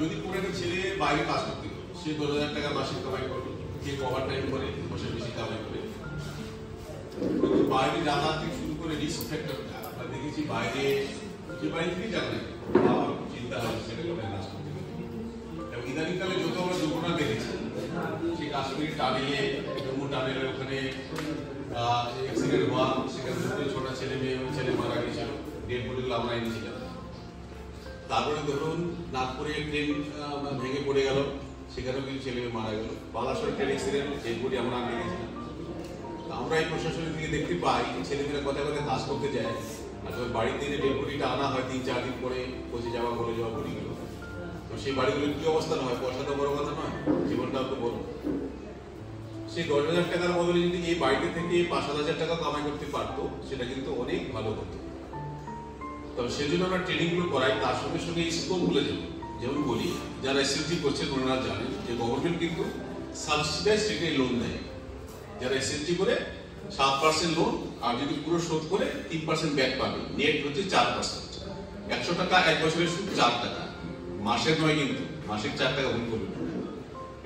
যদি কোনো একটা ছেলে বাইরে কাজ করতে গেল, সে 10,000 টাকা মাসিক কামাই করলো, যে ওভার টাইম করে বসে বেশি কামাই করে, বাইরে যাতায়াত থেকে শুরু করে রিস্ক ফ্যাক্টরটা আমরা দেখেছি বাইরে যে বাড়ি থেকে যাবে আমার চিন্তা হয় ছেলেকে ম্যানেজ করতে গেলে। এবং ইদানিংকালে যত আমরা দুর্ঘটনা দেখেছি, সে কাশ্মীর টানেলে জম্মু টানেলে ওখানে অ্যাক্সিডেন্ট হওয়া, সেখানে ছোট ছেলে মেয়ে ছেলে মারা গেছিল, ডেড বডিগুলো আমরা এনেছিলাম। তারপরে ধরুন নাগপুরে ট্রেন ভেঙে পড়ে গেল, সেখানেও কিছু ছেলে মেয়ে মারা গেল। Balasore train accident, dead body আমরা আনতে গেছিলাম। আমরা এই প্রশাসনের দিকে দেখতে পাই ছেলেমেয়েরা কথায় কথায় কাজ করতে যায়, আর যখন বাড়ির দিনে ডেড বডিটা আনা হয় 3-4 দিন পরে পচে যাওয়া বলে যাওয়া বডিগুলো, তো সেই বাড়িগুলোর কি অবস্থা নয়? পয়সা তো বড় কথা নয়, জীবনটাও তো বড়। সেই 10,000 টাকার বদলে যদি এই বাড়িতে থেকে 5,000 টাকা কামাই করতে পারতো, সেটা কিন্তু অনেক ভালো হতো। তবে সেজন্য আমরা ট্রেনিং গুলো করাই, তার সঙ্গে সঙ্গে স্কোপ গুলো যেমন বলি, যারা এসএসজি করছেন ওনারা জানেন যে গভর্নমেন্ট কিন্তু সাবসিডাইজ রেটে লোন দেয়। যারা এসএসজি করে 7% লোন, আর যদি পুরো শোধ করে 3% ব্যাক পাবে, নেট হচ্ছে 4%। 100 টাকা 1 বছরের সুদ 4 টাকা, মাসের নয় কিন্তু, মাসের 4 টাকা ভুল করবেন।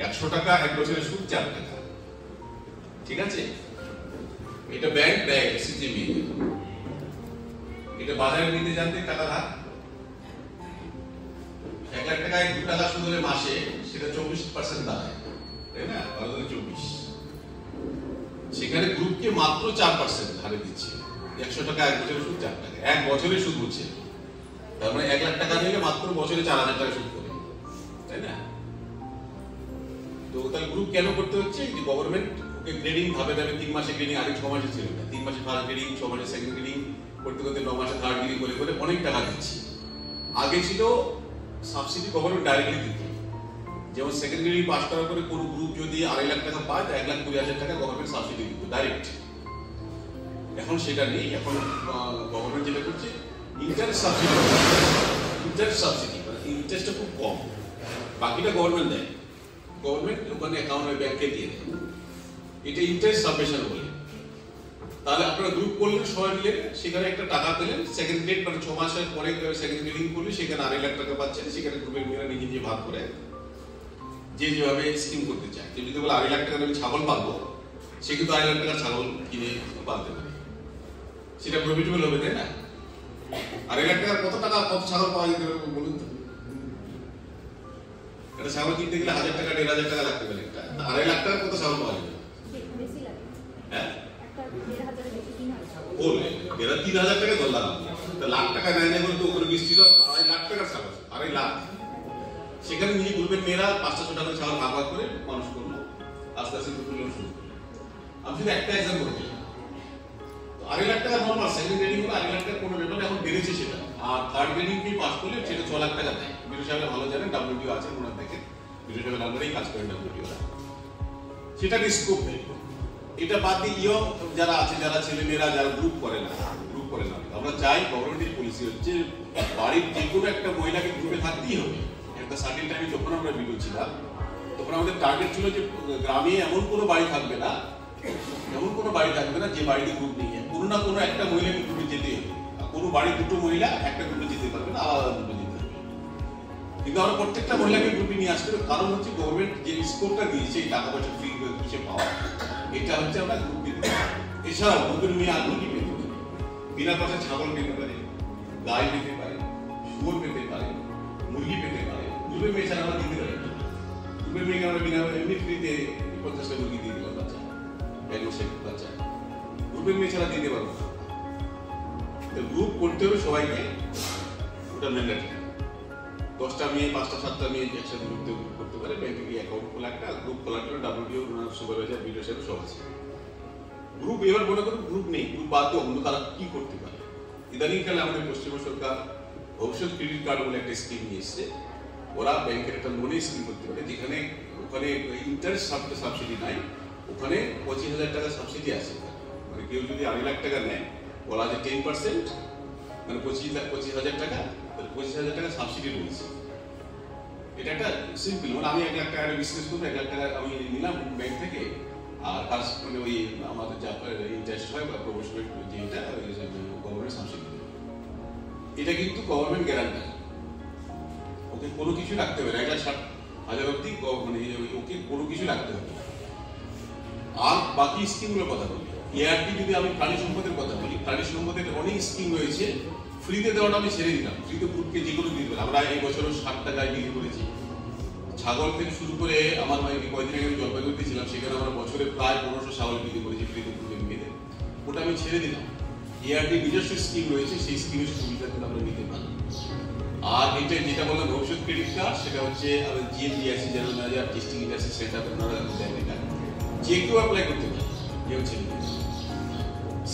100 টাকা 1 বছরের সুদ 4 টাকা, ঠিক আছে? এটা ব্যাংক দেয় এসএসজি নিয়ে। এটা বাজারে নিতে জানতে টাকা ধার 1 লাখ টাকায় 2 টাকা সুদ হলে মাসে সেটা 24% দাঁড়ায়, তাই না? 24। সেখানে গ্রুপকে মাত্র 4% ধারে দিচ্ছে। 100 টাকা 1 বছরের সুদ 4 টাকা, 1 বছরের সুদ হচ্ছে। তার মানে 1 লাখ টাকা নিলে মাত্র বছরে 4,000 টাকা সুদ করে, তাই না? তো তাহলে গ্রুপ কেন করতে হচ্ছে? যে গভর্নমেন্ট ওকে গ্রেডিং ভাবে দেবে, 3 মাসে গ্রেডিং, আগে 6 মাসে ছিল না। 3 মাসে ফার্স্ট গ্রেডিং, 6 মাসে সেকেন্ড গ্রেডিং, করতে করতে 9 মাসে থার্ড গ্রেডিং করে করে অনেক টাকা দিচ্ছে। আগে ছিল সাবসিডি গভর্নমেন্ট ডাইরেক্টলি দিত, যেমন সেকেন্ড গ্রেডিং পাস করার পরে কোনো গ্রুপ যদি 2.5 লাখ টাকা পায়, 1,20,000 টাকা গভর্নমেন্ট সাবসিডি দিত ডাইরেক্ট। এখন সেটা নেই, এখন গভর্নমেন্ট যেটা করছে ইন্টারেস্ট সাবসিডি। ইন্টারেস্ট সাবসিডি মানে ইন্টারেস্টটা খুব কম, বাকিটা গভর্নমেন্ট দেয়। গভর্নমেন্ট ওখানে অ্যাকাউন্টে ব্যাংকে দিয়ে দেয়, এটা ইন্টারেস্ট সাবমিশন বলে। তাহলে আপনারা গ্রুপ করলেন সবাই মিলে, সেখানে একটা টাকা পেলেন, সেকেন্ড গ্রেড মানে 6 মাসের পরে সেকেন্ড গ্রেডিং করলে সেখানে 2.5 লাখ টাকা পাচ্ছেন। সেখানে গ্রুপের মেয়েরা নিজে নিজে ভাগ করে যে যেভাবে স্কিম করতে চায়। যে যদি বলে 2.5 লাখ টাকা আমি ছাগল পালবো, সে কিন্তু 2.5 লাখ টাকার ছাগল কিনে পালতে পারে, সেটা প্রফিটেবল হবে, তাই না? 2.5 লাখ টাকার কত ছাগল পাওয়া যেতে পারে বলুন তো? একটা ছাগল কিনতে গেলে 1,000 টাকা 1,500 টাকা লাগতে পারে, 2.5 লাখ টাকার কত ছাগল পাওয়া যাবে? হ্যাঁ, 3,000 টাকা ধরলাম, লাখ টাকা নেয় না বলে তো ওখানে বৃষ্টি 2.5 লাখ টাকার ছাগল, 2.5 লাখ। সেখানে নিজে গ্রুপের মেয়েরা 500 টাকা ছাগল ভাগ ভাগ করে মানুষ করলো, আস্তে আস্তে দুটো লোন শুরু করলো। আমি শুধু একটা এক্সাম্পল বলছি। 2.5 লাখ টাকা নর্মাল, সেকেন্ড গ্রেডিং হলো 2.5 লাখ টাকা কোনো ব্যাপার, এখন বেড়েছে সেটা। আর থার্ড গ্রেডিং কি পাস করলে সেটা 6 লাখ টাকা দেয়। বিরু সাহেব ভালো জানেন, ডাব্লিউটিও আছে ওনার দেখেন, বিরু সাহেবের আন্ডারেই কাজ করেন ডাব্লিউটিও, সেটাকে স্কোপ নেই। এটা বাদ দিয়ে ইয়ং যারা আছে, যারা ছেলে মেয়েরা যারা গ্রুপ করে না, আমরা চাই গভর্নমেন্টের পলিসি হচ্ছে বাড়ির যে কোনো একটা মহিলাকে গ্রুপে থাকতেই হবে। একটা সার্টেন টাইমে যখন আমরা ভিডিও ছিলাম, তখন আমাদের টার্গেট ছিল যে গ্রামে এমন কোনো বাড়ি থাকবে না যে বাড়িতে গ্রুপ নেই। কোনো না কোনো একটা মহিলাকে গ্রুপে যেতে হবে, কোনো বাড়ি দুটো মহিলা একটা গ্রুপে যেতে পারবে না, আলাদা গ্রুপে যেতে হবে। কিন্তু আমরা প্রত্যেকটা মহিলাকে গ্রুপে নিয়ে আসতে হবে, কারণ হচ্ছে গভর্নমেন্ট যে স্কোপটা দিয়েছে এই টাকা পয়সা ফ্রি হিসেবে পাওয়া, এটা হচ্ছে আমরা গ্রুপ দিতে পারি। এছাড়াও গ্রুপের মেয়ে আর কি পেতে পারে? বিনা পয়সা ছাগল পেতে পারে, গাই পেতে পারে, শুয়োর পেতে পারে, মুরগি পেতে পারে। গ্রুপের মেয়ে ছাড়া আমরা দিতে পারি না। গ্রুপের মেয়েকে আমরা বিনা এমনি ফ্রিতে 50টা মুরগি দিয়ে দিলাম বাচ্চা, বাচ্চা গ্রুপের মেয়ে ছাড়া দিতে পারবো না। গ্রুপ করতে হবে সবাইকে, ওটা ম্যান্ডেটরি। 10টা মেয়ে 5টা 7টা মেয়ে একসাথে গ্রুপ করতে পারে, ব্যাংকে গিয়ে অ্যাকাউন্ট খোলা, একটা গ্রুপ খোলার জন্য ডাব্লিউটিও সুপারভাইজার ভিডিও সাহেব সব আছে। গ্রুপ এবার মনে করুন গ্রুপ নেই, গ্রুপ বাদ দিয়ে অন্য তারা কি করতে পারে? ইদানিংকালে আমাদের পশ্চিমবঙ্গ সরকার ভবিষ্যৎ ক্রেডিট কার্ড বলে একটা স্কিম নিয়ে এসছে। ওরা ব্যাংকের একটা লোনের স্কিম করতে পারে, যেখানে ওখানে ইন্টারেস্ট সাবসিডি নাই, ওখানে 25,000 টাকা সাবসিডি আছে। মানে কেউ যদি 2.5 লাখ টাকা নেয়, বলা যে 10% মানে 25,000 টাকা, 25,000 টাকা সাবসিডি রয়েছে। এটা একটা সিম্পল, মানে আমি 1 লাখ টাকা বিজনেস করবো, 1 লাখ টাকা আমি নিলাম ব্যাংক থেকে, আর মানে ওই আমাদের যা ইন্টারেস্ট হয় বা প্রপোর্শনাল যেটা গভর্নমেন্ট সাবসিডি, এটা কিন্তু গভর্নমেন্ট গ্যারান্টি। ওকে কোনো কিছু রাখতে হবে না, 1,60,000 অব্দি মানে ওকে কোনো কিছু রাখতে হবে। আর বাকি স্কিমগুলোর কথা বলি, এআরডি যদি আমি প্রাণী সম্পদের কথা বলি, প্রাণী সম্পদের অনেক স্কিম রয়েছে। ফ্রিতে দেওয়াটা আমি ছেড়ে দিলাম, ফ্রিতে ফুডকে যে কোনো দিতে পারি। আমরা এই বছরও 60 টাকায় বিক্রি করেছি। ছাগল থেকে শুরু করে আমার কয়েকদিন আগে আমি জলপাইগুড়িতে ছিলাম, সেখানে আমরা বছরে প্রায় 1500 ছাগল বিক্রি করেছি ফ্রিতে ফুডকে নিয়ে। ওটা আমি ছেড়ে দিলাম। এআরডি নিজস্ব স্কিম রয়েছে, সেই স্কিমের সুবিধা কিন্তু আমরা নিতে পারি। আর এটা যেটা বললাম ভবিষ্যৎ ক্রেডিট কার্ড, সেটা হচ্ছে জিএমডিআরসি জেনারেল ম্যানেজার টেস্টিং ইন্ডাস্ট্রি সেটা আপনারা দেন। এটা যে কেউ অ্যাপ্লাই করতে পারে। এ হচ্ছে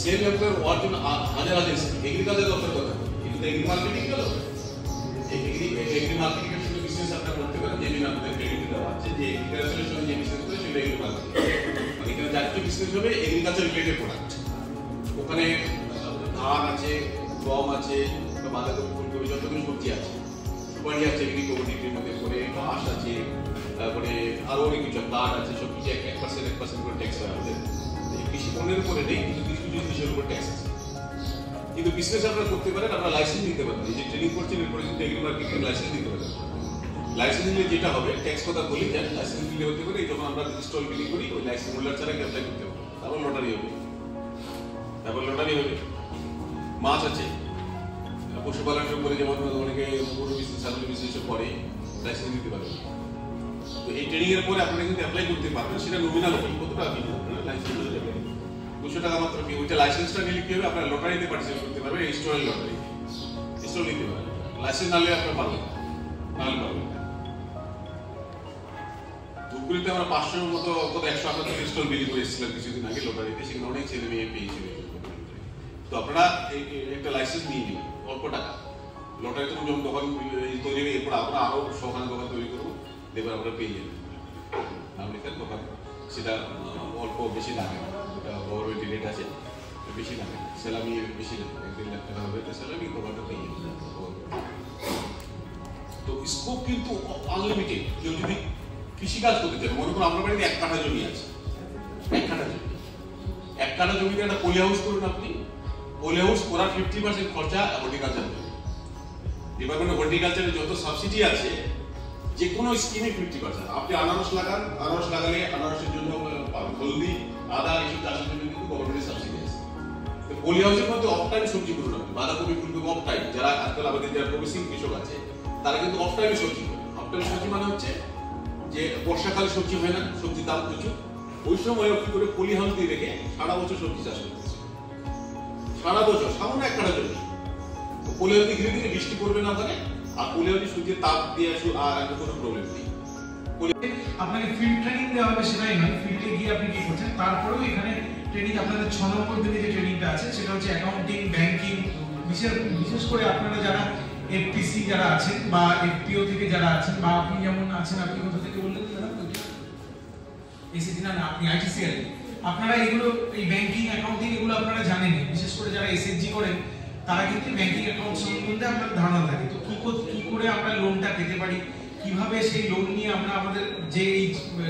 সেল অ্যাপ্লাই হওয়ার জন্য হাজার হাজার এগ্রিকালচার দপ্তরের কথা, কিন্তু এগ্রি মার্কেটিং গেল, এগ্রি মার্কেটিং এর সঙ্গে বিজনেস আপনারা করতে পারেন, যে জন্য আপনাদের ক্রেডিট দেওয়া আছে। যে এগ্রিকালচারের সঙ্গে যে বিজনেস করে সেটা এগ্রি মার্কেটিং। এখানে চারটি বিজনেস হবে এগ্রিকালচার রিলেটেড প্রোডাক্ট। ওখানে ধান আছে, গম আছে, বাঁধাকপি, ফুলকপি, যতগুলো সবজি আছে, সুপারি আছে, এগ্রি কোঅপারেটিভের মধ্যে করে ঘাস আছে, তারপরে আরো অনেক কিছু কাঠ আছে, সব কিছু 1% করে ট্যাক্স হয় আমাদের। কৃষি পণ্যের উপরে নেই, কিন্তু কিছু কিছু জিনিসের উপর ট্যাক্স আছে। কিন্তু বিজনেস আপনারা করতে পারেন, আপনারা লাইসেন্স নিতে পারেন। এই যে ট্রেনিং করছেন এরপরে কিন্তু এগ্রি মার্কেটিং লাইসেন্স নিতে পারেন। লাইসেন্স নিলে যেটা হবে, ট্যাক্স কথা বলি, লাইসেন্স নিলে হতে পারে যখন আমরা স্টল বিলি করি, ওই লাইসেন্স হোল্ডার ছাড়া অ্যাপ্লাই করতে পারবো। তারপর লটারি হবে, মাছ আছে, পশুপালন করে, যেমন অনেকে গরু বিজনেস, ছাগল বিজনেস করে, লাইসেন্স নিতে পারবে। তো এই ট্রেনিং এর পরে আপনারা কিন্তু অ্যাপ্লাই করতে পারবেন। সেটা নমিনাল ফি কত টাকা কিনতে হবে, লাইসেন্স হয়ে যাবে 200 টাকা মাত্র ফি। ওইটা লাইসেন্সটা নিলে কি হবে, আপনারা লটারিতে পার্টিসিপেট করতে পারবেন, স্টল লটারি, স্টল নিতে পারবেন। লাইসেন্স না নিলে আপনারা পারবেন না, পারবেন। ধূপগুড়িতে আমরা 500 মতো 178 স্টল বিলি করে এসেছিলাম কিছুদিন আগে লটারিতে, সেখানে অনেক ছেলে মেয়ে পেয়েছিল। তো আপনারা একটা লাইসেন্স নিয়ে নিন, অল্প টাকা। লটারিতে যখন দোকান তৈরি হবে, এরপর আমরা আরো সখানে দোকান তৈরি করবো, দেখবেন আমরা পেয়ে যাবেন নাম লেখার দোকান। সেটা অল্প বেশি লাগে না, ওটা গভর্নমেন্ট রেট আছে, বেশি লাগে না, স্যালামি বেশি লাগে, 1-1.5 লাখ টাকা হবে স্যালামি, দোকানটা পেয়ে যাবেন। তো স্কোপ কিন্তু আনলিমিটেড। কেউ যদি কৃষিকাজ করতে চান, মনে করুন আপনার বাড়িতে 1 কাঠা জমি আছে, 1 কাঠা জমি, 1 কাঠা জমিতে একটা পলি হাউস করুন আপনি। পলি হাউস করার 50% খরচা হর্টিকালচার। ডিপার্টমেন্ট অফ হর্টিকালচারের যত সাবসিডি আছে, যে কোনো স্কিমে 50%। আপনি আনারস লাগান, আনারস লাগালে আনারসের জন্য হলদি, আদা, এইসব চাষের জন্য কিন্তু গভর্নমেন্টের সাবসিডি আছে। তো পলি হাউসের মধ্যে অফ টাইম সবজি করুন আপনি, বাঁধাকপি, ফুলকপি অফ টাইম। যারা আজকাল আমাদের যারা প্রবেশিং কৃষক আছে, তারা কিন্তু অফ টাইমে সবজি করে। অফ টাইমে সবজি মানে হচ্ছে যে বর্ষাকালে সবজি হয় না, সবজির দাম প্রচুর, ওই সময় কি করে পলি হাউস দিয়ে রেখে সারা বছর সবজি চাষ করতেছে, সারা বছর, সামান্য 1 কাঠা জমি। পলি হাউস ধীরে ধীরে বৃষ্টি পড়বে না ওখানে, আর পলি হাউসে সূর্যের তাপ দিয়ে আর কোনো প্রবলেম নেই। আপনাকে ফিল্ড ট্রেনিং দেওয়া হবে সেটাই নয়, ফিল্ডে গিয়ে আপনি কি করছেন, তারপরেও এখানে ট্রেনিং আপনাদের 6 নম্বর দিনে যে ট্রেনিংটা আছে সেটা হচ্ছে অ্যাকাউন্টিং, ব্যাংকিং। বিশেষ করে আপনারা যারা এফপিসি যারা আছেন বা এফপিও থেকে যারা আছেন, বা আপনি যেমন আছেন, আপনি কোথা থেকে বললেন এসিসি না, আপনি আইটিসিএল, আপনারা এগুলো এই ব্যাংকিং, অ্যাকাউন্টিং এগুলো আপনারা জানেন। বিশেষ করে যারা এসএসজি করেন, তারা কিন্তু ব্যাংকিং অ্যাকাউন্ট সম্বন্ধে আপনার ধারণা থাকে। তো কি করে আমরা লোনটা পেতে পারি, কিভাবে সেই লোন নিয়ে আমরা আমাদের যে এই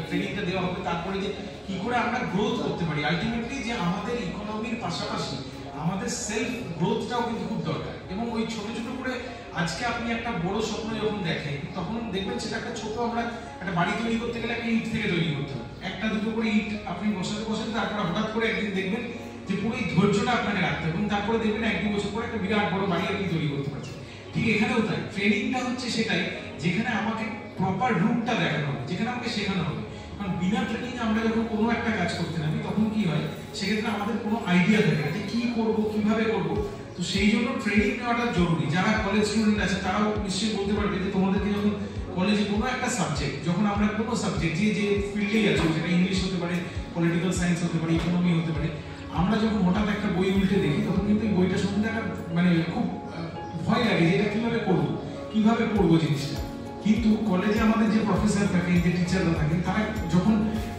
ট্রেনিংটা দেওয়া হবে, তারপরে যে কি করে আমরা গ্রোথ করতে পারি, আলটিমেটলি যে আমাদের ইকোনমির পাশাপাশি আমাদের সেলফ গ্রোথটাও কিন্তু খুব দরকার। এবং ওই ছোট ছোট করে আজকে আপনি একটা বড় স্বপ্ন যখন দেখেন, তখন দেখবেন সেটা একটা ছোট, আমরা একটা বাড়ি তৈরি করতে গেলে একটা ইট থেকে তৈরি করতে হবে, 1-2 করে ইট আপনি বসাতে তারপর হঠাৎ করে একদিন দেখবেন যে পুরো এই ধৈর্যটা আপনাকে রাখতে হবে, এবং তারপরে দেখবেন 1-2 বছর পরে একটা বিরাট বড় বাড়ি আপনি তৈরি করতে পারছেন। ঠিক এখানেও তাই, ট্রেনিংটা হচ্ছে সেটাই, যেখানে আমাকে প্রপার রুটটা দেখানো হবে, যেখানে আমাকে শেখানো হবে। কারণ বিনা ট্রেনিং আমরা যখন কোনো একটা কাজ করতে নামি, তখন কি হয়, সেক্ষেত্রে আমাদের কোনো আইডিয়া থাকে না যে কি করব, কিভাবে করব। তো সেই জন্য ট্রেনিং নেওয়াটা জরুরি। যারা কলেজ স্টুডেন্ট আছে, তারাও নিশ্চয়ই বলতে পারবে যে তোমাদেরকে যখন কলেজে কোনো একটা সাবজেক্ট, যখন আমরা কোনো সাবজেক্ট যে ফিল্ডেই আছে, সেটা ইংলিশ হতে পারে, পলিটিক্যাল সায়েন্স হতে পারে, ইকোনমি হতে পারে, আমরা যখন হঠাৎ একটা বই উল্টে দেখি, তখন কিন্তু এই বইটা সম্বন্ধে একটা মানে খুব ভয় লাগে যে এটা কিভাবে করবো, কিভাবে পড়বো জিনিসটা। কিন্তু কলেজে আমাদের যে প্রফেসর থাকেন, যে টিচাররা থাকেন, তারা যখন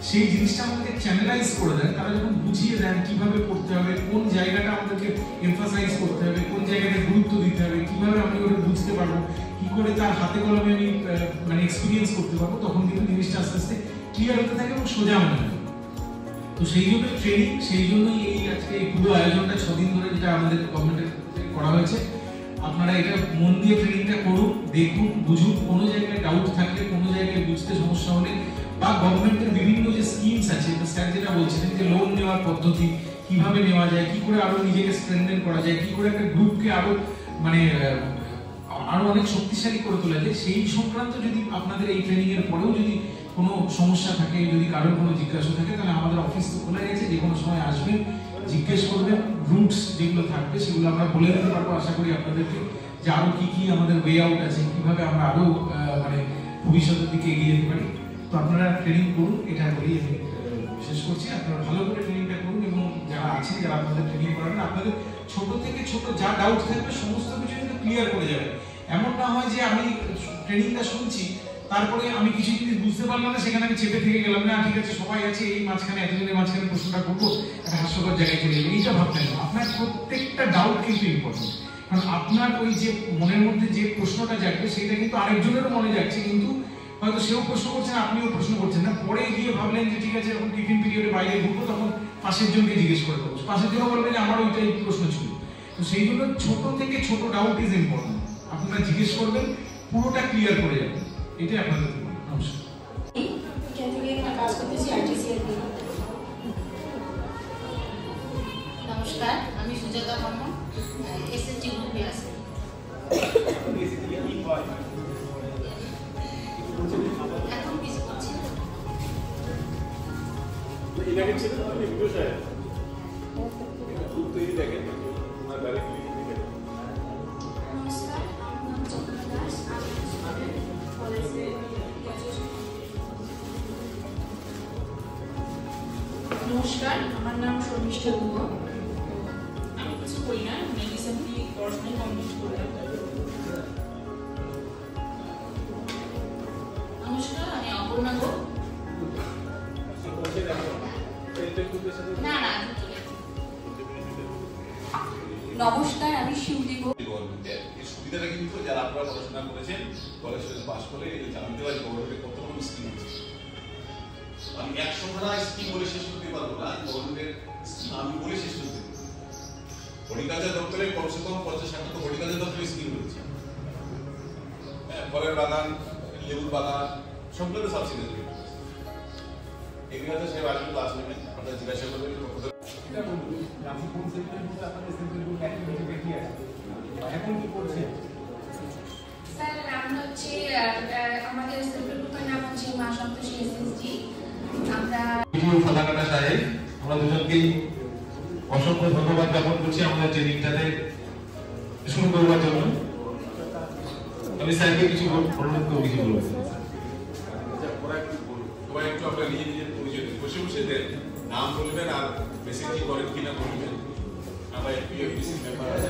সেই জিনিসটা আমাদেরকে চ্যানেলাইজ করে দেন, তারা যখন বুঝিয়ে দেন কিভাবে পড়তে হবে, কোন জায়গাটা আমাদেরকে এমফাসাইজ করতে হবে, কোন জায়গাটা গুরুত্ব দিতে হবে, কিভাবে আমি ওটা বুঝতে পারবো, কি করে তার হাতে কলমে আমি মানে এক্সপিরিয়েন্স করতে পারবো, তখন কিন্তু জিনিসটা আস্তে আস্তে ক্লিয়ার হতে থাকে এবং সোজা মনে হয়। তো সেই জন্য ট্রেনিং, সেই জন্যই এই আজকে এই পুরো আয়োজনটা 6 দিন ধরে যেটা আমাদের গভর্নমেন্টের করা হয়েছে। আপনারা এটা মন দিয়ে ট্রেনিংটা করুন, দেখুন, বুঝুন, কোনো জায়গায় ডাউট থাকলে, কোনো জায়গায় বুঝতে সমস্যা হলে, বা গভর্নমেন্টের বিভিন্ন যে স্কিমস আছে, স্যার যেটা বলছিলেন যে লোন নেওয়ার পদ্ধতি কিভাবে নেওয়া যায়, কি করে আরো নিজেকে স্ট্রেংথেন করা যায়, কি করে একটা গ্রুপকে আরো মানে আরো অনেক শক্তিশালী করে তোলা যায়, সেই সংক্রান্ত যদি আপনাদের এই ট্রেনিং এর পরেও যদি কোনো সমস্যা থাকে, যদি কারোর কোনো জিজ্ঞাসা থাকে, তাহলে আমাদের অফিস তো খোলা গেছে, যে কোনো সময় আসবেন, জিজ্ঞেস করবেন, রুটস যেগুলো থাকবে সেগুলো আমরা বলে দিতে পারবো আশা করি আপনাদেরকে, যে আরো কি কি আমাদের ওয়ে আউট আছে, কিভাবে আমরা আরো মানে ভবিষ্যতের দিকে এগিয়ে যেতে পারি। তো আপনারা ট্রেনিং করুন, এটা বলি আমি শেষ করছি। আপনারা ভালো করে ট্রেনিংটা করুন, এবং যারা আছেন, যারা আপনাদের ট্রেনিং করাবেন, আপনাদের ছোট থেকে ছোট যা ডাউট থাকবে সমস্ত কিছু কিন্তু ক্লিয়ার করে যাবে। এমন না হয় যে আমি ট্রেনিংটা শুনছি, তারপরে আমি কিছু জিনিস বুঝতে পারলাম না, সেখানে আমি চেপে থেকে গেলাম, না ঠিক আছে সবাই আছে, এই মাঝখানে এতজনের মাঝখানে প্রশ্নটা করবো, একটা হাস্যকর জায়গায় চলে যাবে, এইটা ভাববেন না। আপনার প্রত্যেকটা ডাউট কিন্তু ইম্পর্টেন্ট, কারণ আপনার ওই যে মনের মধ্যে যে প্রশ্নটা জাগবে সেটা কিন্তু আরেকজনেরও মনে যাচ্ছে, কিন্তু হয়তো সেও প্রশ্ন করছেন, আপনিও প্রশ্ন করছেন না, পরে গিয়ে ভাবলেন যে ঠিক আছে এখন টিফিন পিরিয়ডে বাইরে ঘুরবো, তখন পাশের জনকে জিজ্ঞেস করে দেবো, পাশের জন বলবে যে আমার ওইটাই প্রশ্ন ছিল। তো সেই জন্য ছোট থেকে ছোট ডাউট ইজ ইম্পর্টেন্ট, আপনারা জিজ্ঞেস করবেন, পুরোটা ক্লিয়ার করে যাবেন, এটাই আপনাদের নমস্কার। নমস্কার, আমি সুজাতা বর্মন, এসএসজি গ্রুপে আছি। এখন কিছু করছি না। নমস্কার, আমার নাম চন্দ্রা দাস, আমি কলেজে নমস্কার, আমার নাম শর্মিষ্ঠা গুহ। আমি কিছু করি না, রিসেন্টলি পড়াশোনা কমপ্লিট করলাম। নমস্কার, আমি অপর্ণা গো। না না নমস্কার, আমি শিউলি গো। এই সুবিধাটা কিন্তু যারা আপনারা পড়াশোনা করেছেন, কলেজ পাস করে জানতে পারি গভর্নমেন্টের কত রকম স্কিম আছে। আমি 100টা স্কিম বলে শেষ করতে পারবো না, গভর্নমেন্টের স্কিম আমি বলে শেষ করতে পারবো। হরিকালচার দপ্তরে কমসে কম 50-60টা তো হরিকালচার দপ্তরের স্কিম রয়েছে। ফলের বাগান, লেবুর বাগান সবগুলোতে সাবসিডি দেবে। এগ্রিকালচার সাহেব আসবেন, ক্লাস নেবেন, আপনারা জিজ্ঞাসা করবেন এখন কি করছেন? স্যার, নাম হচ্ছে আমাদের সেলফ গ্রুপের নাম হচ্ছে মা সন্তোষী এসএসজি। আমরা ফালাকাটা সাহেব, আমরা দুজনকেই অসংখ্য ধন্যবাদ জ্ঞাপন করছি আমাদের ট্রেনিংটাতে শুরু করবার জন্য। আমি স্যারকে কিছু অনুরোধ করব, কিছু বলবো। তোমায় একটু আপনার নিজের পরিচয় বসে বসে দেন, নাম বলবেন আর মেসেজ করেন কিনা বলবেন। আমরা এপিএফডিসি মেম্বার আছে।